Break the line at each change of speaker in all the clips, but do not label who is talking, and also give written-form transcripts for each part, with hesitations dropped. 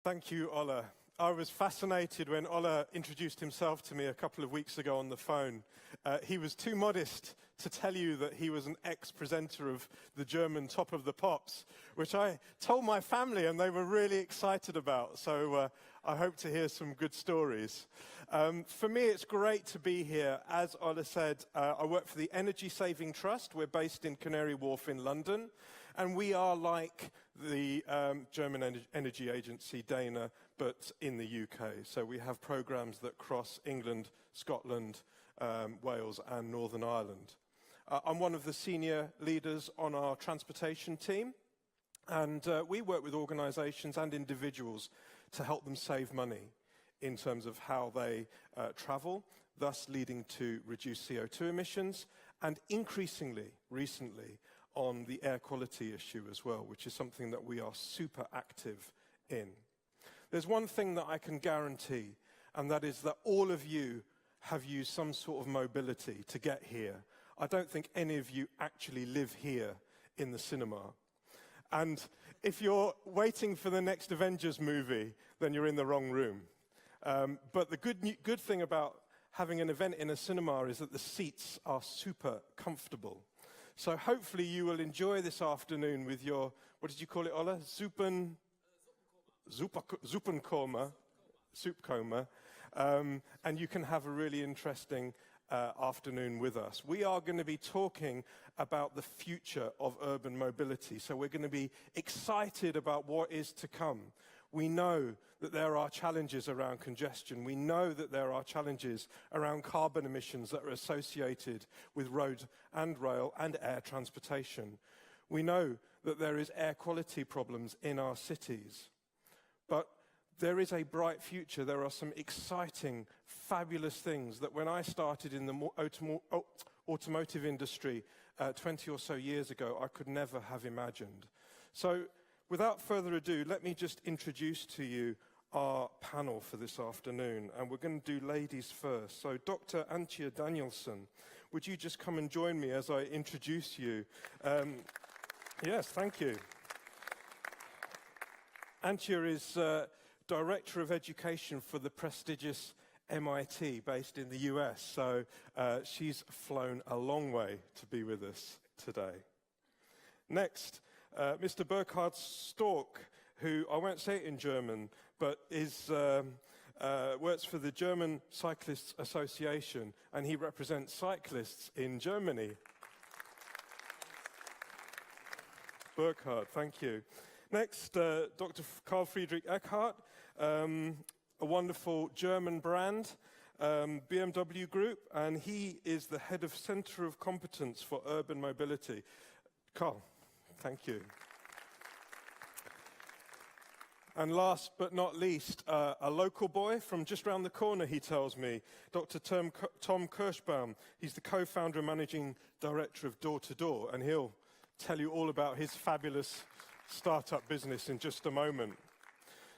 Thank you, Ola. I was fascinated when Ola introduced himself to me a couple of weeks ago on the phone. He was too modest to tell you that he was an ex-presenter of the German Top of the Pops, which I told my family and they were really excited about. So I hope to hear some good stories. For me, it's great to be here. As Ola said, I work for the Energy Saving Trust. We're based in Canary Wharf in London. And we are like the German energy agency, Dana, but in the UK. So we have programs that cross England, Scotland, Wales, and Northern Ireland. I'm one of the senior leaders on our transportation team. And we work with organizations and individuals to help them save money in terms of how they travel, thus leading to reduced CO2 emissions, and increasingly, recently, on the air quality issue as well, which is something that we are super active in. There's one thing that I can guarantee, and that is that all of you have used some sort of mobility to get here. I don't think any of you actually live here in the cinema. And if you're waiting for the next Avengers movie, then you're in the wrong room. But the good thing about having an event in a cinema is that the seats are super comfortable. So hopefully you will enjoy this afternoon with your, what did you call it, Ola? Suppenkoma, and you can have a really interesting afternoon with us. We are going to be talking about the future of urban mobility. So we're going to be excited about what is to come. We know that there are challenges around congestion. We know that there are challenges around carbon emissions that are associated with road and rail and air transportation. We know that there is air quality problems in our cities. But there is a bright future. There are some exciting, fabulous things that when I started in the automotive industry 20 or so years ago, I could never have imagined. So without further ado, let me just introduce to you our panel for this afternoon. And we're going to do ladies first. So Dr. Antje Danielson, would you just come and join me as I introduce you? Yes, thank you. Antje is Director of Education for the prestigious MIT based in the US. So she's flown a long way to be with us today. Next, Mr. Burkhard Stork, who I won't say it in German, but works for the German Cyclists Association, and he represents cyclists in Germany. Burkhard, thank you. Next, Dr. Friedrich Eckhart, a wonderful German brand, BMW Group, and he is the head of Center of Competence for Urban Mobility. Carl, thank you. And last but not least, a local boy from just around the corner, he tells me, Dr. Tom Kirschbaum. He's the co-founder and managing director of Door to Door, and he'll tell you all about his fabulous startup business in just a moment.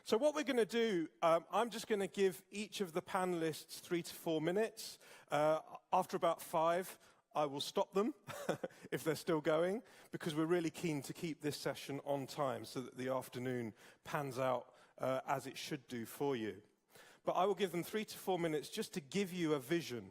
So what we're going to do, I'm just going to give each of the panelists 3 to 4 minutes. After about 5, I will stop them if they're still going, because we're really keen to keep this session on time so that the afternoon pans out as it should do for you. But I will give them 3 to 4 minutes just to give you a vision,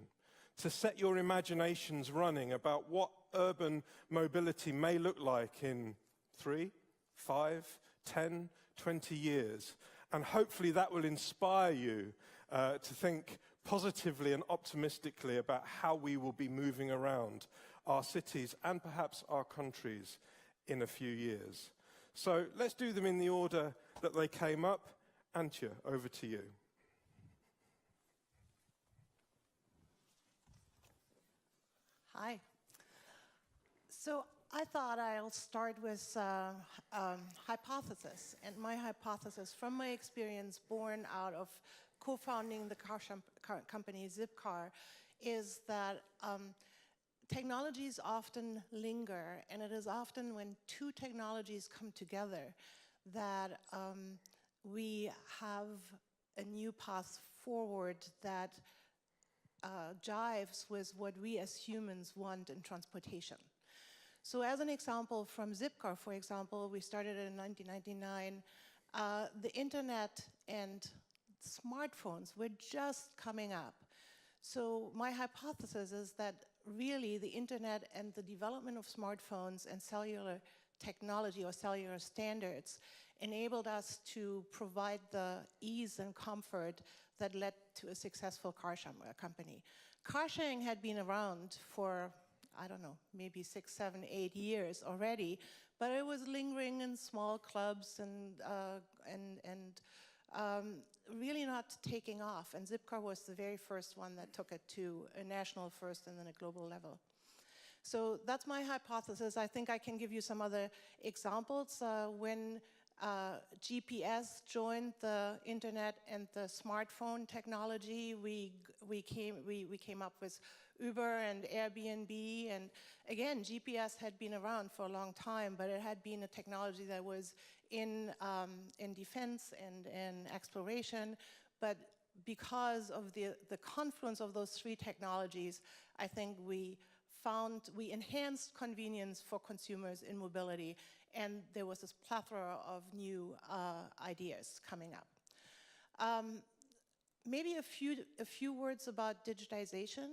to set your imaginations running about what urban mobility may look like in 3, 5, 10, 20 years. And hopefully that will inspire you to think positively and optimistically about how we will be moving around our cities and perhaps our countries in a few years. So let's do them in the order that they came up. Antje, over to you.
Hi. So I thought I'll start with hypothesis. And my hypothesis, from my experience born out of co-founding the car company Zipcar, is that technologies often linger, and it is often when two technologies come together that we have a new path forward that jives with what we as humans want in transportation. So as an example from Zipcar, for example, we started in 1999 the internet and smartphones were just coming up. So my hypothesis is that really the internet and the development of smartphones and cellular technology or cellular standards enabled us to provide the ease and comfort that led to a successful car company. Car sharing had been around for, I don't know, maybe 6, 7, 8 years already, but it was lingering in small clubs and really not taking off. And Zipcar was the very first one that took it to a national first and then a global level. So that's my hypothesis. I think I can give you some other examples. When GPS joined the internet and the smartphone technology, we came up with Uber and Airbnb. And again, GPS had been around for a long time, but it had been a technology that was in defense and in exploration. But because of the confluence of those three technologies, I think we enhanced convenience for consumers in mobility, and there was this plethora of new ideas coming up. Maybe a few words about digitization.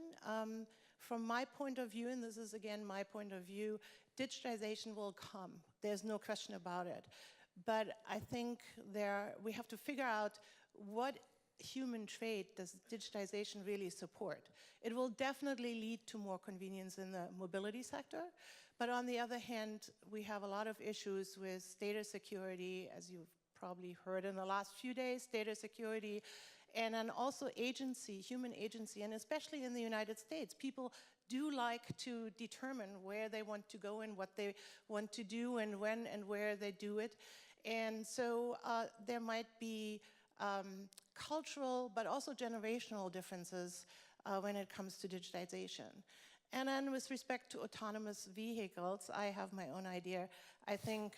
From my point of view, and this is again my point of view, digitization will come. There's no question about it. But I think we have to figure out what human trait does digitization really support. It will definitely lead to more convenience in the mobility sector, but on the other hand, we have a lot of issues with data security, as you've probably heard in the last few days, data security, and then also agency, human agency, and especially in the United States, people do like to determine where they want to go and what they want to do and when and where they do it. And so there might be cultural, but also generational differences when it comes to digitization. And then with respect to autonomous vehicles, I have my own idea. I think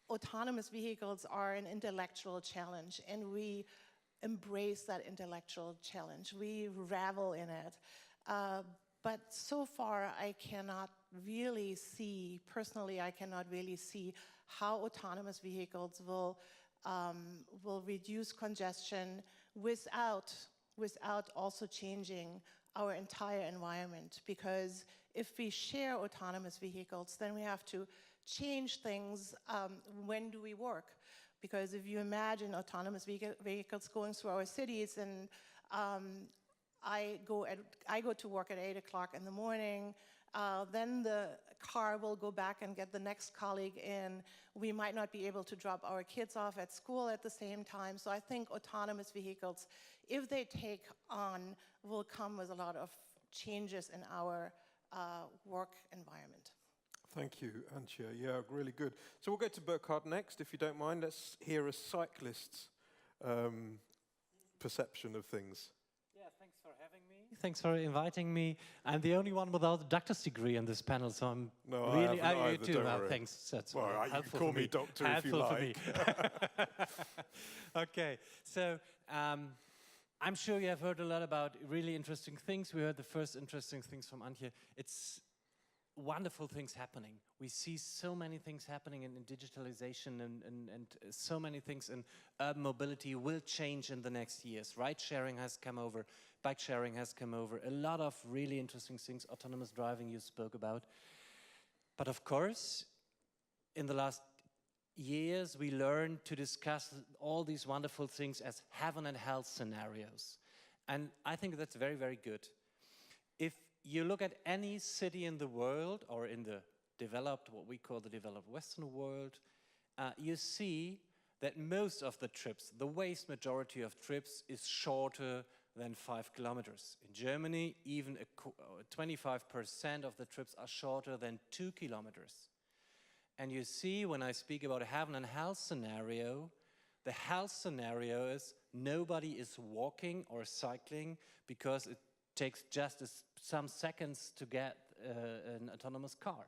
autonomous vehicles are an intellectual challenge, and we embrace that intellectual challenge. We revel in it. But so far, I cannot really see, personally, I cannot really see how autonomous vehicles will reduce congestion without also changing our entire environment. Because if we share autonomous vehicles, then we have to change things. When do we work? Because if you imagine autonomous vehicles going through our cities, and I go to work at 8 o'clock in the morning, then the car will go back and get the next colleague in. We might not be able to drop our kids off at school at the same time. So I think autonomous vehicles, if they take on, will come with a lot of changes in our work environment.
Thank you, Antje. Yeah, really good. So we'll go to Burkhard next, if you don't mind. Let's hear a cyclist's perception of things.
Yeah, thanks for having me. Thanks for inviting me. I'm the only one without a doctor's degree in this panel, so I'm really...
I haven't either,
you too.
don't worry.
Thanks. That's
well, you can call me doctor if you like.
Okay, so I'm sure you have heard a lot about really interesting things. We heard the first interesting things from Antje. It's wonderful things happening. We see so many things happening in digitalization and so many things in urban mobility will change in the next years. Ride sharing has come over, bike sharing has come over, a lot of really interesting things, autonomous driving you spoke about. But of course, in the last years, we learned to discuss all these wonderful things as heaven and hell scenarios. And I think that's very, very good. If you look at any city in the world, or in the developed, what we call the developed Western world, you see that most of the trips, the vast majority of trips, is shorter than 5 kilometers. In Germany, even 25% of the trips are shorter than 2 kilometers. And you see, when I speak about a heaven and hell scenario, the hell scenario is nobody is walking or cycling because it takes just some seconds to get an autonomous car.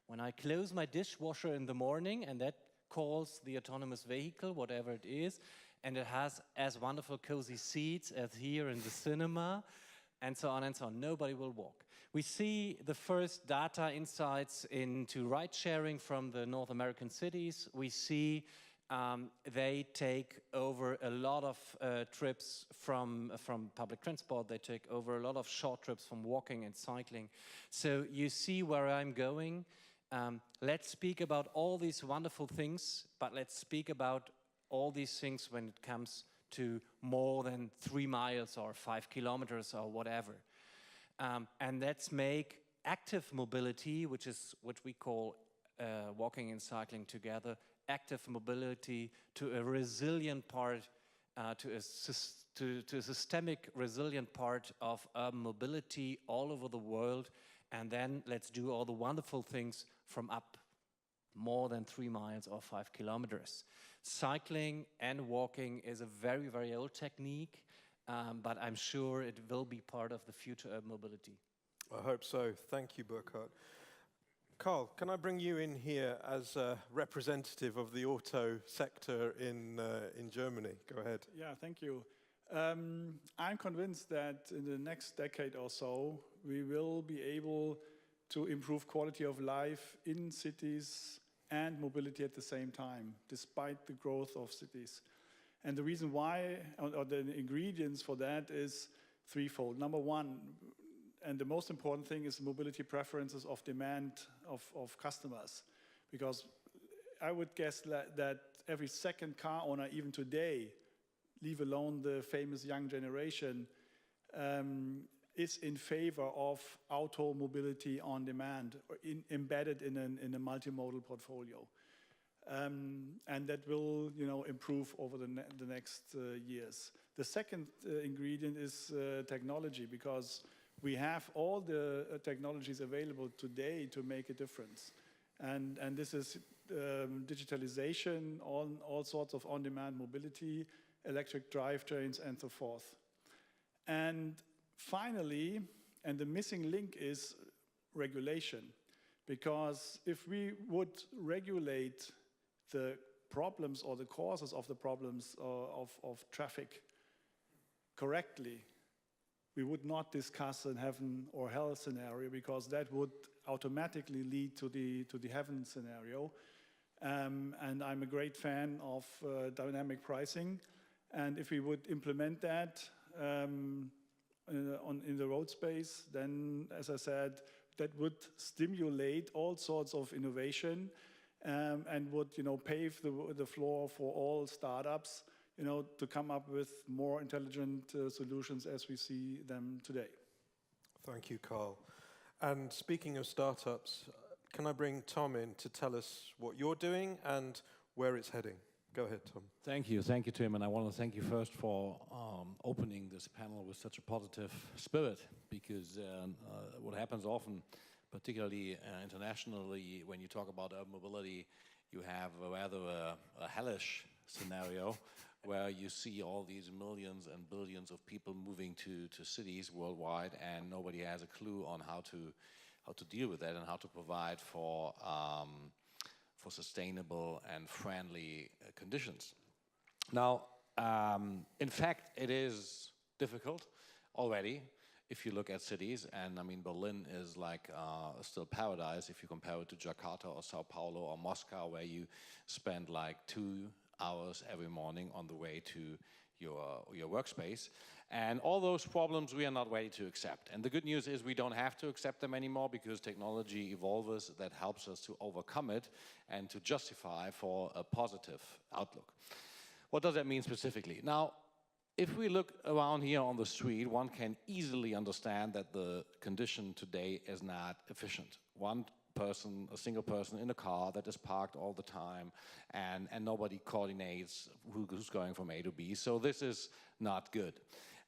When I close my dishwasher in the morning and that calls the autonomous vehicle, whatever it is, and it has as wonderful cozy seats as here in the cinema, and so on, nobody will walk. We see the first data insights into ride sharing from the North American cities. We see They take over a lot of trips from public transport. They take over a lot of short trips from walking and cycling. So you see where I'm going. Let's speak about all these wonderful things, but let's speak about all these things when it comes to more than 3 miles or 5 kilometers or whatever. And let's make active mobility, which we call walking and cycling together, active mobility to a resilient part, to a systemic resilient part of urban mobility all over the world. And then let's do all the wonderful things from up more than 3 miles or 5 kilometers. Cycling and walking is a very, very old technique, but I'm sure it will be part of the future urban mobility.
I hope so. Thank you, Burkhard. Carl, can I bring you in here as a representative of the auto sector in Germany? Go ahead.
Yeah, thank you. I'm convinced that in the next decade or so, we will be able to improve quality of life in cities and mobility at the same time, despite the growth of cities. And the reason why, or the ingredients for that is threefold. Number one, and the most important thing, is mobility preferences of demand of customers. Because I would guess that every second car owner, even today, leave alone the famous young generation, is in favor of auto mobility on demand, or embedded in a multimodal portfolio. And that will, improve over the next years. The second ingredient is technology, because we have all the technologies available today to make a difference. And this is digitalization, all sorts of on-demand mobility, electric drivetrains, and so forth. And finally, and the missing link is regulation. Because if we would regulate the problems or the causes of the problems of traffic correctly, we would not discuss a heaven or hell scenario, because that would automatically lead to the heaven scenario. And I'm a great fan of dynamic pricing. And if we would implement that in the road space, then, as I said, that would stimulate all sorts of innovation, and would, pave the floor for all startups, to come up with more intelligent solutions as we see them today.
Thank you, Carl. And speaking of startups, can I bring Tom in to tell us what you're doing and where it's heading? Go ahead, Tom.
Thank you, Tim, and I want to thank you first for opening this panel with such a positive spirit, because what happens often, particularly internationally, when you talk about urban mobility, you have a rather a hellish scenario where you see all these millions and billions of people moving to cities worldwide, and nobody has a clue on how to deal with that and how to provide for sustainable and friendly conditions. Now, in fact, it is difficult already if you look at cities, and I mean, Berlin is like still paradise if you compare it to Jakarta or Sao Paulo or Moscow, where you spend like 2 hours every morning on the way to your workspace. And all those problems we are not ready to accept. And the good news is we don't have to accept them anymore, because technology evolves that helps us to overcome it and to justify for a positive outlook. What does that mean specifically? Now, if we look around here on the street, one can easily understand that the condition today is not efficient. A single person in a car that is parked all the time, and nobody coordinates who's going from A to B. So this is not good.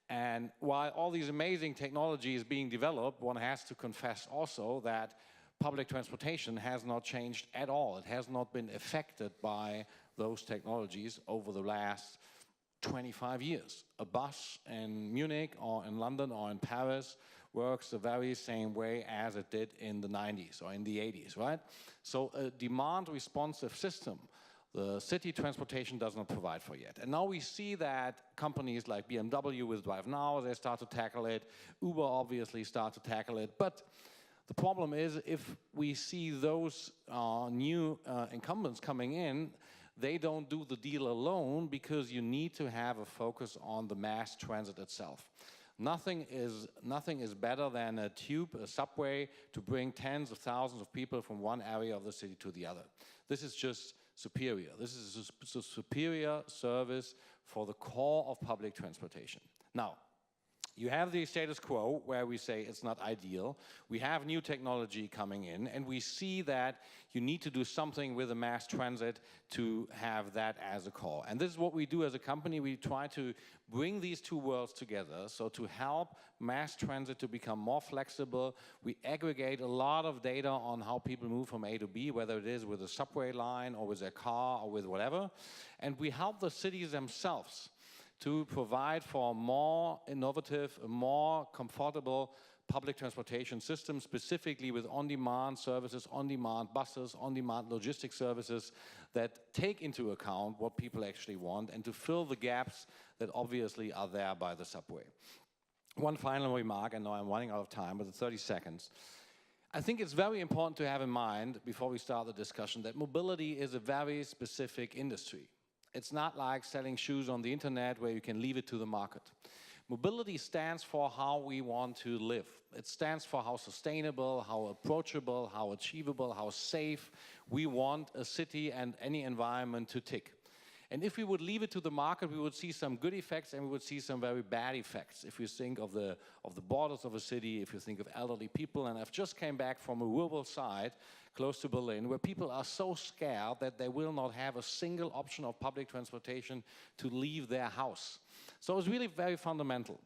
And while all these amazing technology is being developed, one has to confess also that public transportation has not changed at all. It has not been affected by those technologies over the last 25 years. A bus in Munich or in London or in Paris works the very same way as it did in the 90s or in the 80s, right? So a demand-responsive system, the city transportation does not provide for yet. And now we see that companies like BMW with Drive Now, they start to tackle it. Uber obviously start to tackle it. But the problem is, if we see those new incumbents coming in, they don't do the deal alone because you need to have a focus on the mass transit itself. Nothing is better than a tube, a subway, to bring tens of thousands of people from one area of the city to the other. This is just superior. This is a superior service for the core of public transportation. Now, you have the status quo where we say it's not ideal. We have new technology coming in, and we see that you need to do something with the mass transit to have that as a core. And this is what we do as a company. We try to bring these two worlds together. So to help mass transit to become more flexible, we aggregate a lot of data on how people move from A to B, whether it is with a subway line or with their car or with whatever. And we help the cities themselves to provide for a more innovative, a more comfortable public transportation system, specifically with on-demand services, on-demand buses, on-demand logistics services that take into account what people actually want and to fill the gaps that obviously are there by the subway. One final remark, I know I'm running out of time, but it's 30 seconds. I think it's very important to have in mind, before we start the discussion, that mobility is a very specific industry. It's not like selling shoes on the internet where you can leave it to the market. Mobility stands for how we want to live. It stands for how sustainable, how approachable, how achievable, how safe we want a city and any environment to tick. And if we would leave it to the market, we would see some good effects and we would see some very bad effects. If you think of the borders of a city, if you think of elderly people, and I've just came back from a rural side close to Berlin, where people are so scared that they will not have a single option of public transportation to leave their house. So it's really very fundamental.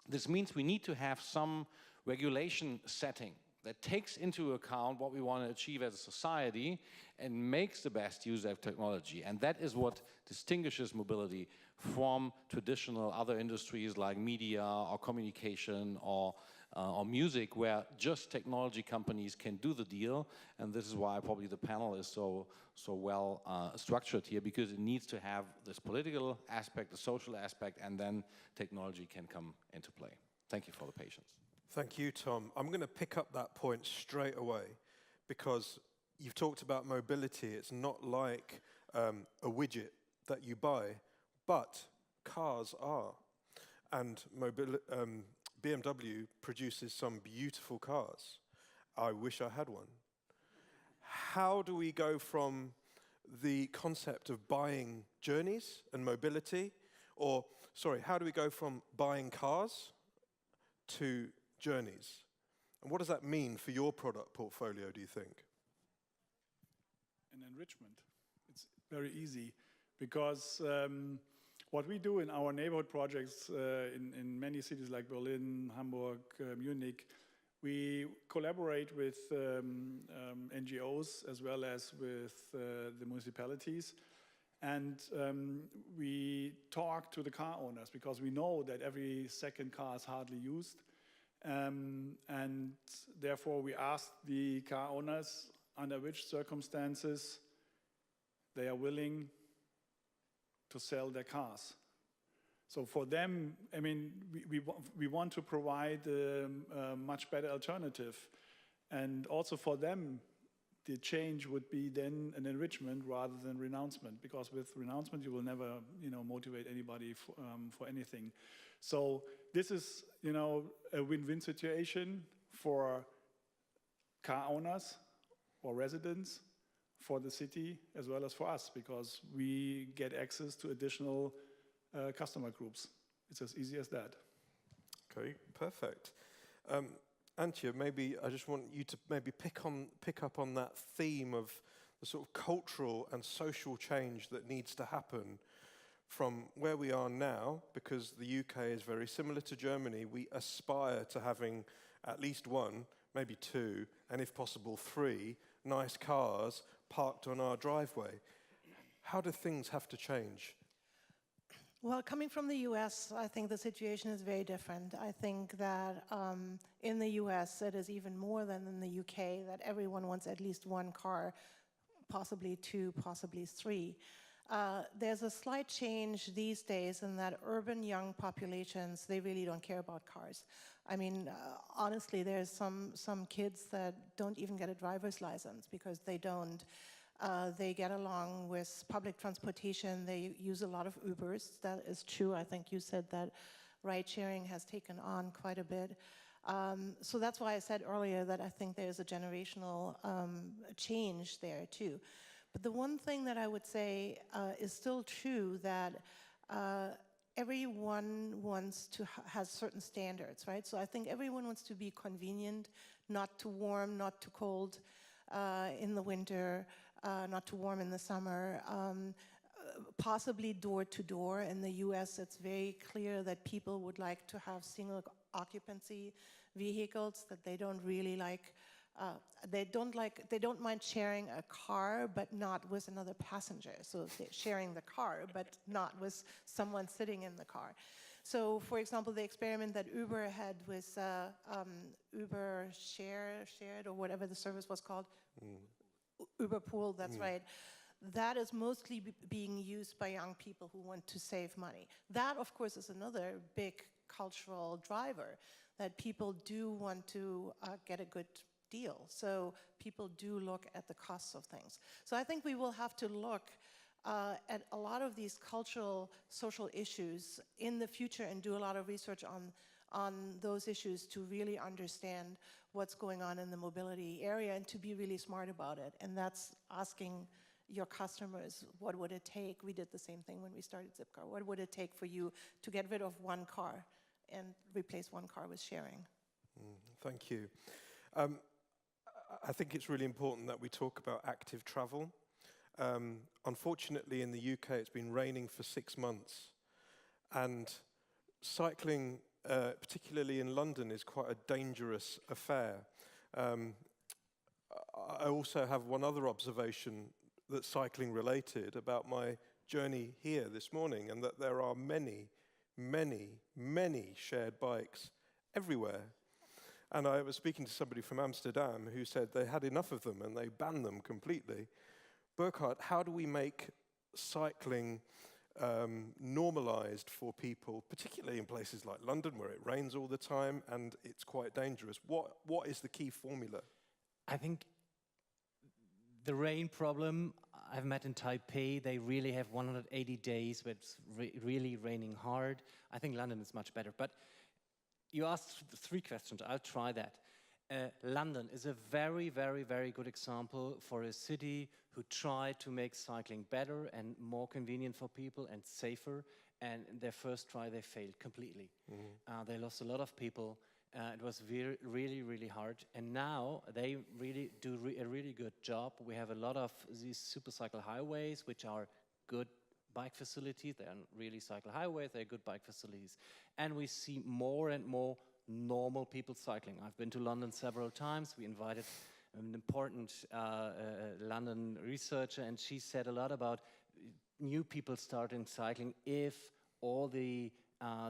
This means we need to have some regulation setting that takes into account what we want to achieve as a society and makes the best use of technology. And that is what distinguishes mobility from traditional other industries like media or communication or music, where just technology companies can do the deal. And this is why probably the panel is so well structured here, because it needs to have this political aspect, the social aspect, and then technology can come into play. Thank you for the patience.
Thank you, Tom. I'm going to pick up that point straight away, because you've talked about mobility. It's not like a widget that you buy, but cars are. And BMW produces some beautiful cars. I wish I had one. How do we go from the concept of buying journeys and mobility, how do we go from buying cars to journeys? And what does that mean for your product portfolio, do you think?
An enrichment. It's very easy, because what we do in our neighborhood projects in many cities like Berlin, Hamburg, Munich, we collaborate with NGOs as well as with the municipalities. And we talk to the car owners, because we know that every second car is hardly used. And therefore we ask the car owners under which circumstances they are willing to sell their cars. So for them, I mean, we want to provide a much better alternative. And also for them, the change would be then an enrichment rather than renouncement, because with renouncement you will never, motivate anybody for anything. So this is, a win-win situation for car owners or residents, for the city, as well as for us, because we get access to additional customer groups. It's as easy as that.
Okay, perfect. Antje, maybe I just want you to maybe pick up on that theme of the sort of cultural and social change that needs to happen from where we are now, because the UK is very similar to Germany. We aspire to having at least one, maybe two, and if possible 3 nice cars parked on our driveway. How do things have to change?
Well, coming from the US, I think the situation is very different. I think that in the US, it is even more than in the UK, that everyone wants at least 1 car, possibly 2, possibly 3. There's a slight change these days in that urban young populations, they really don't care about cars. I mean, honestly, there's some kids that don't even get a driver's license because they don't They get along with public transportation. They use a lot of Ubers. That is true. I think you said that ride sharing has taken on quite a bit. So that's why I said earlier that I think there's a generational change there too. But the one thing that I would say is still true, that everyone wants to has certain standards, right? So I think everyone wants to be convenient, not too warm, not too cold in the winter, not too warm in the summer. Possibly door to door. In the US, it's very clear that people would like to have single occupancy vehicles, that they don't really like. They don't mind sharing a car, but not with another passenger. So they're sharing the car, but not with someone sitting in the car. So, for example, the experiment that Uber had with Uber Shared, or whatever the service was called, Uber Pool, that's right. That is mostly being used by young people who want to save money. That, of course, is another big cultural driver, that people do want to get a good deal. So people do look at the costs of things. So I think we will have to look at a lot of these cultural, social issues in the future and do a lot of research on those issues to really understand what's going on in the mobility area and to be really smart about it. And that's asking your customers, what would it take? We did the same thing when we started Zipcar. What would it take for you to get rid of one car and replace one car with sharing?
Thank you. I think it's really important that we talk about active travel. Unfortunately, in the UK, it's been raining for 6 months. And cycling, particularly in London, is quite a dangerous affair. I also have one other observation that's cycling related about my journey here this morning, and that there are many, many, many shared bikes everywhere. And I was speaking to somebody from Amsterdam who said they had enough of them and they banned them completely. Burkhard, how do we make cycling normalized for people, particularly in places like London where it rains all the time and it's quite dangerous? What is the key formula?
I think the rain problem, I've met in Taipei, they really have 180 days where it's really raining hard. I think London is much better. But you asked 3 questions, I'll try that. London is a very, very, very good example for a city who tried to make cycling better and more convenient for people and safer. And in their first try, they failed completely. They lost a lot of people. It was really, really hard. And now they really do a really good job. We have a lot of these super cycle highways, which are good bike facilities. They aren't really cycle highways, they're good bike facilities. And we see more and more normal people cycling. I've been to London several times. We invited an important London researcher, and she said a lot about new people starting cycling if all the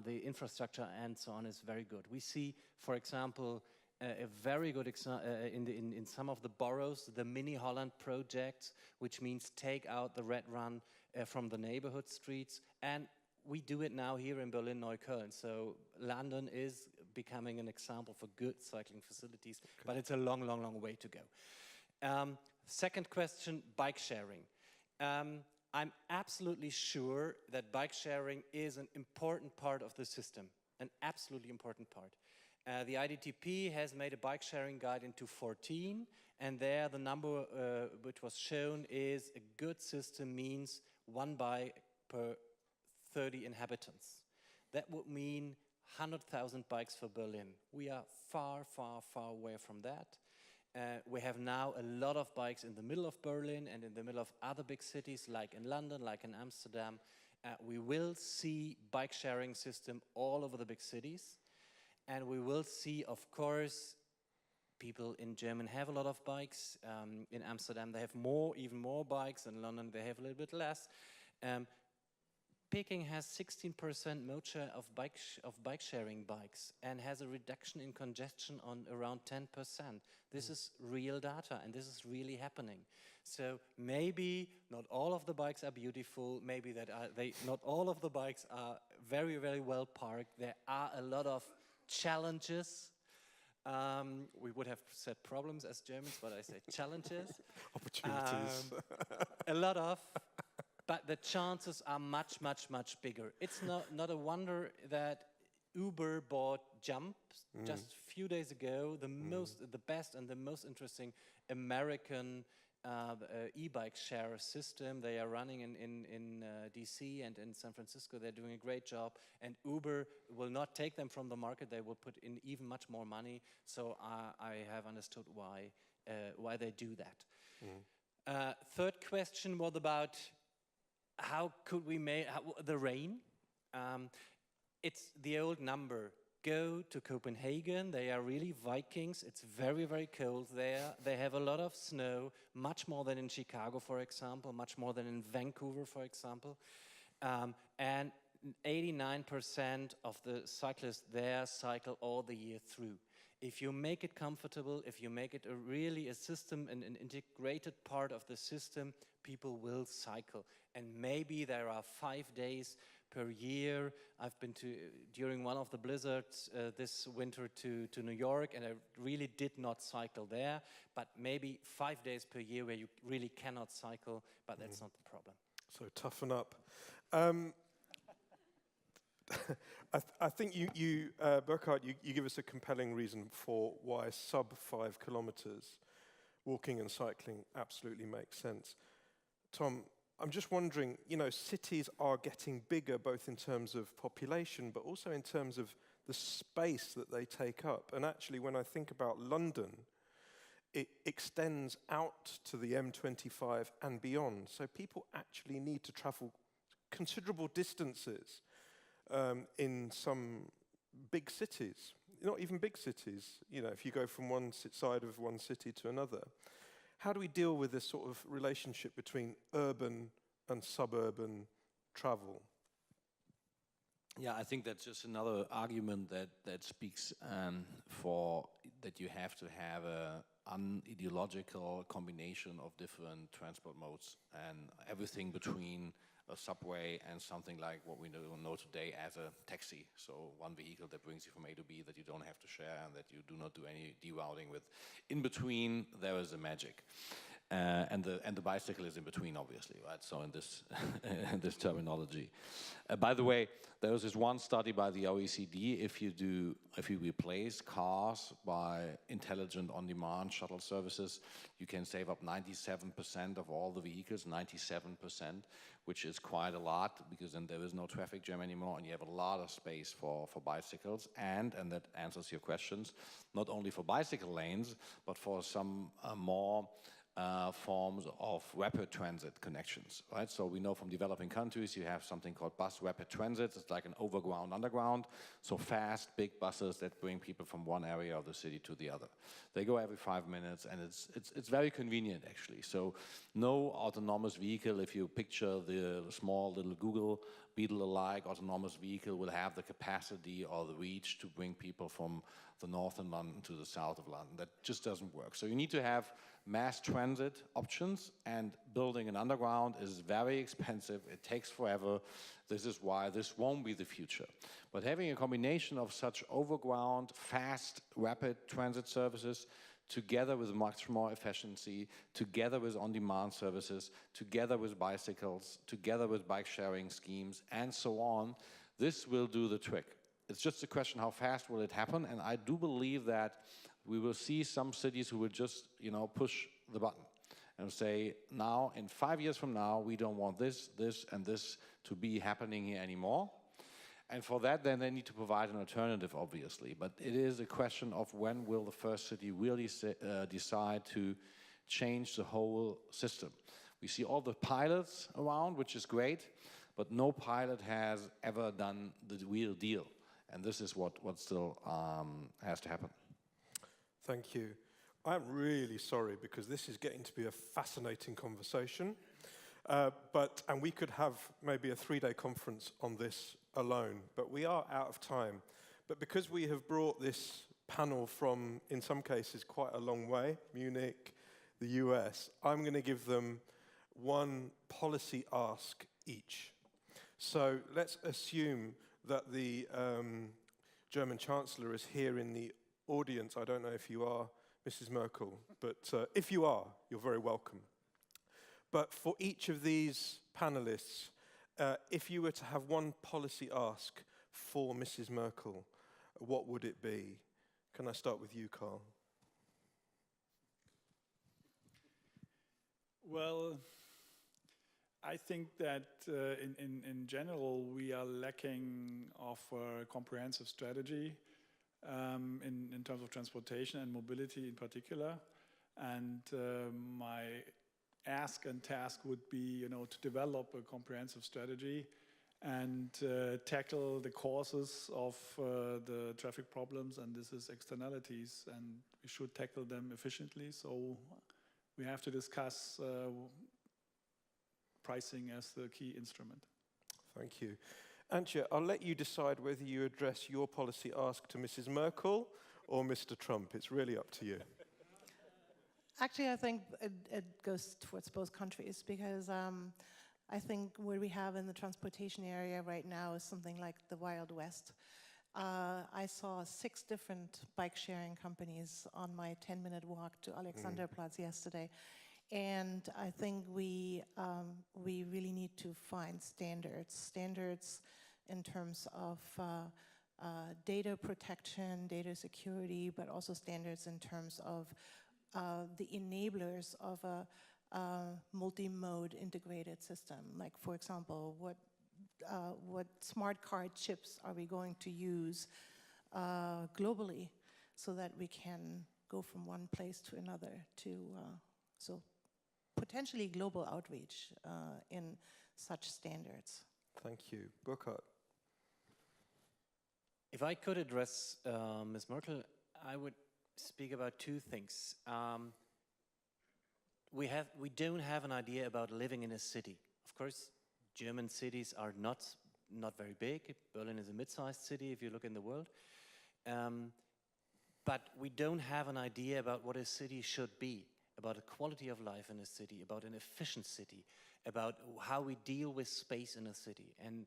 infrastructure and so on is very good. We see, for example, a very good in some of the boroughs, the Mini Holland project, which means take out the red run from the neighborhood streets. And we do it now here in Berlin, Neukölln. So London is becoming an example for good cycling facilities, but it's a long, long, long way to go. Second question, bike sharing. I'm absolutely sure that bike sharing is an important part of the system, an absolutely important part. The IDTP has made a bike sharing guide in 2014, and there the number which was shown is a good system means 1 bike per 30 inhabitants. That would mean 100,000 bikes for Berlin. We are far, far, far away from that. We have now a lot of bikes in the middle of Berlin and in the middle of other big cities like in London, like in Amsterdam. We will see bike sharing system all over the big cities. And we will see, of course, people in Germany have a lot of bikes. In Amsterdam they have even more bikes. In London they have a little bit less. Peking has 16% mode share of bike sharing bikes and has a reduction in congestion on around 10%. This is real data and this is really happening. So maybe not all of the bikes are beautiful, maybe not all of the bikes are very, very well parked. There are a lot of challenges We would have said problems as Germans, but I say challenges.
Opportunities.
A lot of, but the chances are much, much, much bigger. It's not a wonder that Uber bought Jump just a few days ago, the best and the most interesting American e-bike share system. They are running in DC and in San Francisco. They're doing a great job, and Uber will not take them from the market. They will put in even much more money. So I have understood why they do that. Third question was about how could we make the rain. It's the old number. Go to Copenhagen. They are really Vikings. It's very, very cold there. They have a lot of snow, much more than in Chicago, for example, much more than in Vancouver, for example. And 89% of the cyclists there cycle all the year through. If you make it comfortable, if you make it really a system, an integrated part of the system, people will cycle. And maybe there are 5 days per year. I've been during one of the blizzards this winter to New York, and I really did not cycle there, but maybe 5 days per year where you really cannot cycle, but that's not the problem.
So toughen up. I think you Burkhard, you give us a compelling reason for why sub 5 kilometers walking and cycling absolutely makes sense. Tom, I'm just wondering, cities are getting bigger both in terms of population, but also in terms of the space that they take up. And actually, when I think about London, it extends out to the M25 and beyond. So people actually need to travel considerable distances in some big cities. Not even big cities, if you go from one side of one city to another. How do we deal with this sort of relationship between urban and suburban travel?
Yeah, I think that's just another argument that speaks for that you have to have an unideological combination of different transport modes, and everything between a subway and something like what we know today as a taxi. So one vehicle that brings you from A to B that you don't have to share and that you do not do any derouting with. In between, there is a magic. And the bicycle is in between, obviously, right? So in this in this terminology. By the way, there was this one study by the OECD. If you replace cars by intelligent on-demand shuttle services, you can save up 97% of all the vehicles, 97%, which is quite a lot, because then there is no traffic jam anymore, and you have a lot of space for bicycles, and that answers your questions, not only for bicycle lanes, but for some more forms of rapid transit connections, right? So we know from developing countries you have something called bus rapid transit. It's like an overground, underground, so fast, big buses that bring people from one area of the city to the other. They go every 5 minutes, and it's very convenient, actually. So no autonomous vehicle, if you picture the small little Google Beetle-alike autonomous vehicle, will have the capacity or the reach to bring people from the north of London to the south of London. That just doesn't work. So you need to have mass transit options, and building an underground is very expensive. It takes forever. This is why this won't be the future. But having a combination of such overground, fast, rapid transit services together with much more efficiency, together with on-demand services, together with bicycles, together with bike sharing schemes, and so on, this will do the trick. It's just a question, how fast will it happen? And I do believe that we will see some cities who will just, push the button and say, now, in 5 years from now, we don't want this, this, and this to be happening here anymore. And for that, then they need to provide an alternative, obviously. But it is a question of when will the first city really decide to change the whole system. We see all the pilots around, which is great, but no pilot has ever done the real deal. And this is what still has to happen.
Thank you. I'm really sorry, because this is getting to be a fascinating conversation. And we could have maybe a 3-day conference on this alone, but we are out of time. But because we have brought this panel from, in some cases, quite a long way, Munich, the US, I'm going to give them one policy ask each. So let's assume that the German Chancellor is here in the audience, I don't know if you are Mrs. Merkel, but if you are, you're very welcome. But for each of these panelists, if you were to have one policy ask for Mrs. Merkel, what would it be? Can I start with you, Carl?
Well, I think that in general we are lacking of a comprehensive strategy in terms of transportation and mobility in particular. And my ask and task would be, to develop a comprehensive strategy and tackle the causes of the traffic problems, and this is externalities, and we should tackle them efficiently. So we have to discuss pricing as the key instrument.
Thank you. Antje, I'll let you decide whether you address your policy ask to Mrs. Merkel or Mr. Trump. It's really up to you.
Actually, I think it goes towards both countries, because I think what we have in the transportation area right now is something like the Wild West. I saw 6 different bike-sharing companies on my 10-minute walk to Alexanderplatz yesterday. And I think we really need to find standards in terms of data protection, data security, but also standards in terms of the enablers of a multi-mode integrated system. Like, for example, what smart card chips are we going to use globally so that we can go from one place to another so potentially global outreach in such standards.
Thank you. Burkhard.
If I could address Ms. Merkel, I would speak about 2 things. We don't have an idea about living in a city. Of course, German cities are not very big. Berlin is a mid-sized city if you look in the world. But we don't have an idea about what a city should be, about a quality of life in a city, about an efficient city, about how we deal with space in a city. And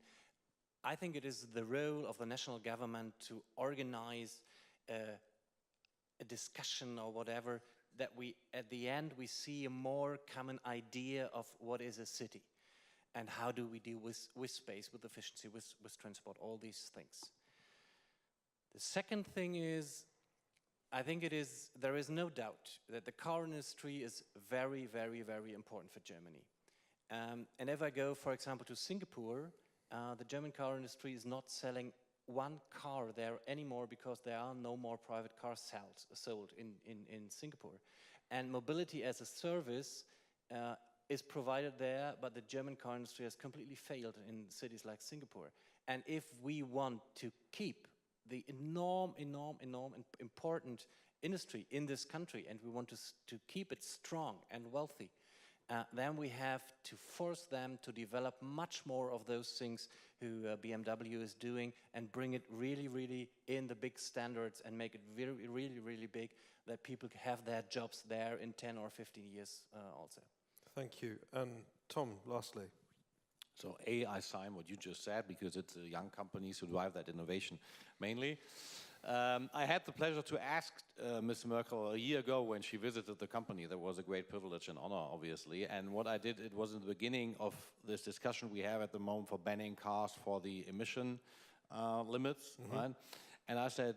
I think it is the role of the national government to organize a discussion or whatever, that we, at the end, we see a more common idea of what is a city and how do we deal with space, with efficiency, with transport, all these things. The second thing is, I think there is no doubt that the car industry is very, very, very important for Germany. And if I go, for example, to Singapore, the German car industry is not selling one car there anymore because there are no more private cars sold in Singapore. And mobility as a service is provided there, but the German car industry has completely failed in cities like Singapore. And if we want to keep the enormous important industry in this country, and we want to keep it strong and wealthy, then we have to force them to develop much more of those things who BMW is doing, and bring it really, really in the big standards and make it very, really, really big, that people have their jobs there in 10 or 15 years also.
Thank you. And Tom, lastly.
So I sign what you just said, because it's the young companies who drive that innovation mainly. I had the pleasure to ask Ms. Merkel a year ago when she visited the company. That was a great privilege and honor, obviously. And what I did, it was in the beginning of this discussion we have at the moment for banning cars for the emission limits, right? And I said,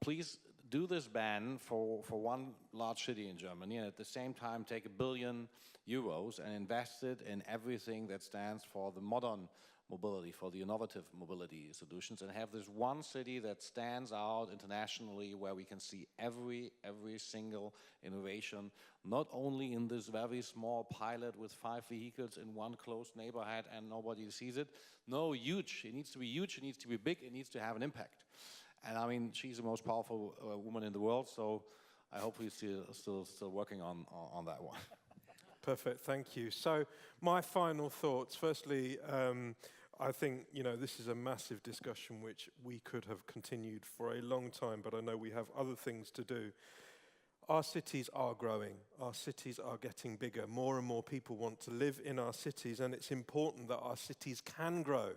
please do this ban for one large city in Germany, and at the same time take €1 billion and invest it in everything that stands for the modern mobility, for the innovative mobility solutions, and have this one city that stands out internationally, where we can see every single innovation, not only in this very small pilot with 5 vehicles in one closed neighborhood and nobody sees it. No, huge. It needs to be huge, it needs to be big, it needs to have an impact. And I mean, she's the most powerful woman in the world, so I hope we're still working on that one.
Perfect, thank you. So my final thoughts. Firstly, I think, this is a massive discussion which we could have continued for a long time, but I know we have other things to do. Our cities are growing. Our cities are getting bigger. More and more people want to live in our cities, and it's important that our cities can grow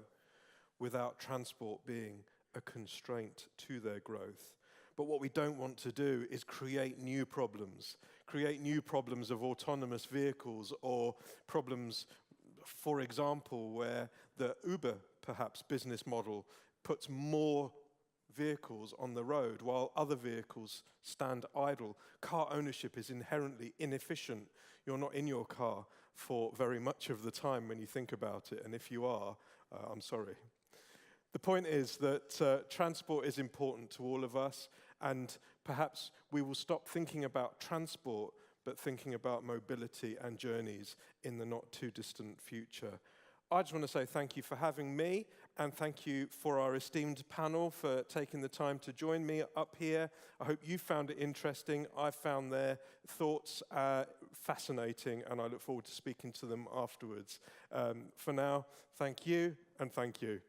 without transport being a constraint to their growth. But what we don't want to do is create new problems of autonomous vehicles, or problems, for example, where the Uber, perhaps, business model puts more vehicles on the road while other vehicles stand idle. Car ownership is inherently inefficient. You're not in your car for very much of the time when you think about it, and if you are, I'm sorry. The point is that transport is important to all of us, and perhaps we will stop thinking about transport but thinking about mobility and journeys in the not too distant future. I just want to say thank you for having me, and thank you for our esteemed panel for taking the time to join me up here. I hope you found it interesting. I found their thoughts fascinating, and I look forward to speaking to them afterwards. For now, thank you, and thank you.